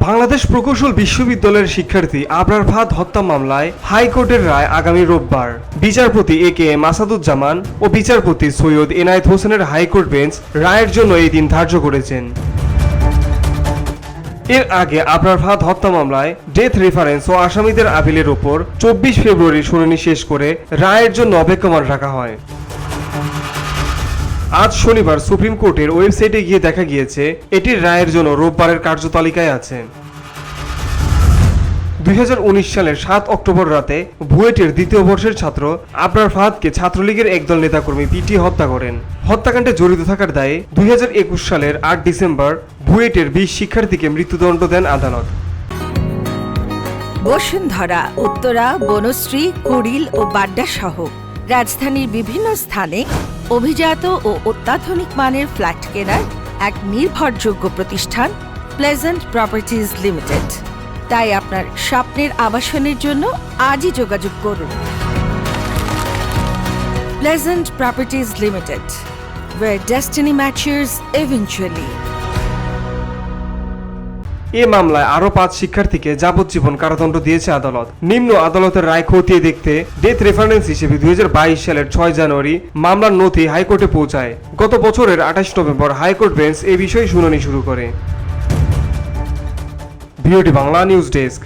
বাংলাদেশ প্রকৌশল বিশ্ববিদ্যালয়ের শিক্ষার্থী আবরার ফাহাদ হত্যা মামলায় হাইকোর্টের রায় আগামী রোববার। বিচারপতি A.K.M. আসাদুজ্জামান ও বিচারপতি সৈয়দ এনায়েত হোসেনের হাইকোর্ট বেঞ্চ রায়ের জন্য এই দিন ধার্য করেছেন। এর আগে আবরার ফাহাদ হত্যা মামলায় ডেথ রেফারেন্স ও আসামিদের আপিলের ওপর 24 ফেব্রুয়ারি শুনানি শেষ করে রায়ের জন্য অপেক্ষমান রাখা হয়। আজ শনিবার সুপ্রিম কোর্টের ওয়েবসাইটে গিয়ে দেখা গিয়েছে এটির রায়ের জন্য রোববারের কার্যতালিকায় আছে। 2019 সালের 7 অক্টোবর রাতে বুয়েটের দ্বিতীয় বর্ষের ছাত্র আবরার ফাহাদকে ছাত্রলীগের একদল নেতাকর্মী পিটিয়ে হত্যা করেন। হত্যাকাণ্ডে জড়িত থাকার দায়ে 2021 সালের 8 ডিসেম্বর বুয়েটের 20 শিক্ষার্থীকে মৃত্যুদণ্ড দেন আদালত। বসুন্ধরা, উত্তরা, বনশ্রী, কুড়িল ও বাড্ডা সহ রাজধানীর বিভিন্ন স্থানে অভিজাত ও অত্যাধুনিক মানের ফ্ল্যাট কেনার এক নির্ভরযোগ্য প্রতিষ্ঠান প্লেজেন্ট প্রপার্টিজ লিমিটেড। তাই আপনার স্বপ্নের আবাসনের জন্য আজই যোগাযোগ করুন। Pleasant properties limited, where destiny matches eventually. এ মামলায় আরও 5 শিক্ষার্থীকে যাবজ্জীবন কারাদণ্ড দিয়েছে আদালত। নিম্ন আদালতের রায় খতিয়ে দেখতে ডেথ রেফারেন্স হিসেবে 2022 সালের 6 জানুয়ারি মামলার নথি হাইকোর্টে পৌঁছায়। গত বছরের 28 নভেম্বর হাইকোর্ট বেঞ্চ এ বিষয়ে শুনানি শুরু করে। ভিওটি বাংলা নিউজ ডেস্ক।